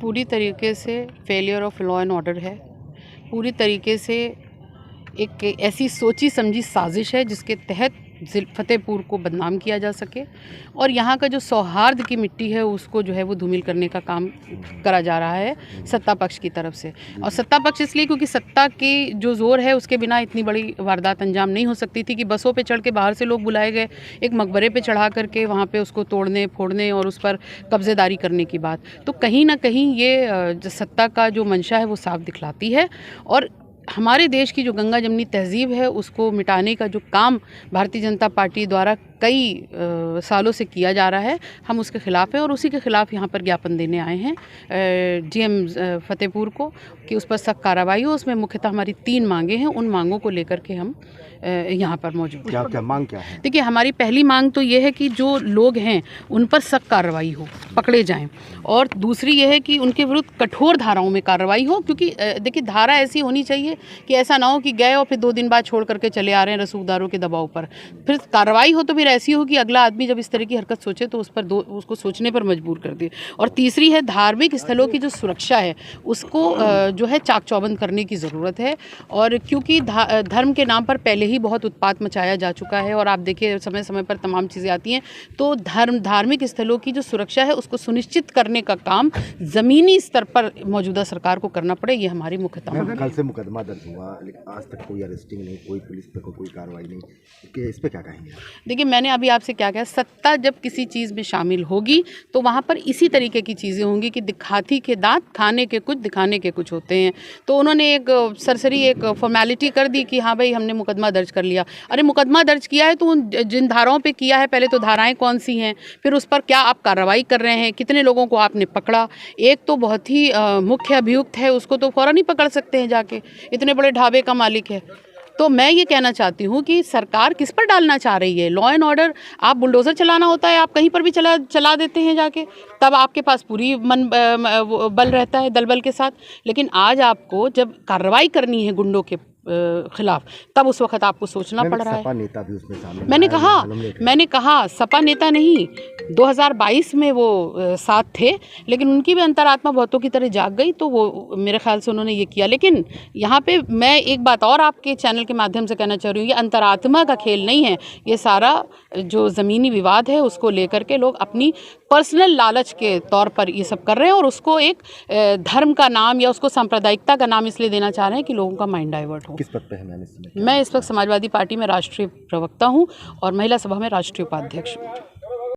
पूरी तरीके से failure of law and order है। पूरी तरीके से एक ऐसी सोची समझी साजिश है जिसके तहत फतेहपुर को बदनाम किया जा सके और यहाँ का जो सौहार्द की मिट्टी है उसको जो है वो धूमिल करने का काम करा जा रहा है सत्ता पक्ष की तरफ से। और सत्ता पक्ष इसलिए क्योंकि सत्ता की जो ज़ोर है उसके बिना इतनी बड़ी वारदात अंजाम नहीं हो सकती थी कि बसों पे चढ़ के बाहर से लोग बुलाए गए, एक मकबरे पे चढ़ा करके वहाँ पे उसको तोड़ने फोड़ने और उस पर कब्जेदारी करने की बात, तो कहीं ना कहीं ये जो सत्ता का जो मंशा है वो साफ दिखलाती है। और हमारे देश की जो गंगा जमनी तहजीब है उसको मिटाने का जो काम भारतीय जनता पार्टी द्वारा कई सालों से किया जा रहा है, हम उसके ख़िलाफ़ हैं और उसी के ख़िलाफ़ यहाँ पर ज्ञापन देने आए हैं डीएम फतेहपुर को कि उस पर सख्त कार्रवाई हो। उसमें मुख्यतः हमारी 3 मांगे हैं, उन मांगों को लेकर के हम यहाँ पर मौजूद हैं। क्या मांग क्या है? देखिए, हमारी पहली मांग तो ये है कि जो लोग हैं उन पर सख्त कार्रवाई हो, पकड़े जाएं, और दूसरी ये है कि उनके विरुद्ध कठोर धाराओं में कार्रवाई हो, क्योंकि देखिए धारा ऐसी होनी चाहिए कि ऐसा ना हो कि गए और फिर 2 दिन बाद छोड़ करके चले आ रहे हैं रसूखदारों के दबाव पर। फिर कार्रवाई हो तो फिर ऐसी हो कि अगला आदमी जब इस तरह की हरकत सोचे तो उसको सोचने पर मजबूर कर दे। और तीसरी है धार्मिक स्थलों की जो सुरक्षा है उसको जो है चाक चौबंद करने की ज़रूरत है। और क्योंकि धर्म के नाम पर पहले ही बहुत उत्पात मचाया जा चुका है और आप देखिए समय समय पर तमाम चीज़ें आती हैं, तो धार्मिक स्थलों की जो सुरक्षा है उसको सुनिश्चित करने का काम ज़मीनी स्तर पर मौजूदा सरकार को करना पड़े, ये हमारी मुख्यतः है। कल से मुकदमा दर्ज हुआ लेकिन आज तक कोई अरेस्टिंग नहीं, कोई पुलिस पे कोई कार्रवाई नहीं, कि इस पे क्या कहेंगे? देखिए, मैंने अभी आपसे क्या कहा, सत्ता जब किसी चीज़ में शामिल होगी तो वहाँ पर इसी तरीके की चीज़ें होंगी कि हाथी के दांत खाने के कुछ दिखाने के कुछ होते हैं। तो उन्होंने एक सरसरी एक फॉर्मेलिटी कर दी कि हाँ भाई हमने मुकदमा दर्ज कर लिया। अरे मुकदमा दर्ज किया है तो उन जिन धाराओं पे किया है पहले तो धाराएं कौन सी हैं, फिर उस पर क्या आप कार्रवाई कर रहे हैं, कितने लोगों को आपने पकड़ा। एक तो बहुत ही मुख्य अभियुक्त है, उसको तो फ़ौरन ही पकड़ सकते हैं जाके, इतने बड़े ढाबे का मालिक है। तो मैं ये कहना चाहती हूँ कि सरकार किस पर डालना चाह रही है। लॉ एंड ऑर्डर, आप बुलडोज़र चलाना होता है, आप कहीं पर भी चला देते हैं जाके, तब आपके पास पूरी बल रहता है दल बल के साथ। लेकिन आज आपको जब कार्रवाई करनी है गुंडों के खिलाफ, तब उस वक्त आपको सोचना पड़ रहा है। सपा नेता भी उसमें शामिल, मैंने कहा सपा नेता नहीं, 2022 में वो साथ थे, लेकिन उनकी भी अंतरात्मा बहुतों की तरह जाग गई, तो वो मेरे ख्याल से उन्होंने ये किया। लेकिन यहाँ पे मैं एक बात और आपके चैनल के माध्यम से कहना चाह रही हूँ, ये अंतरात्मा का खेल नहीं है, ये सारा जो ज़मीनी विवाद है उसको लेकर के लोग अपनी पर्सनल लालच के तौर पर ये सब कर रहे हैं और उसको एक धर्म का नाम या उसको सांप्रदायिकता का नाम इसलिए देना चाह रहे हैं कि लोगों का माइंड डाइवर्ट हो। किस पद पे है? मैं इस वक्त समाजवादी पार्टी में राष्ट्रीय प्रवक्ता हूँ और महिला सभा में राष्ट्रीय उपाध्यक्ष हूँ।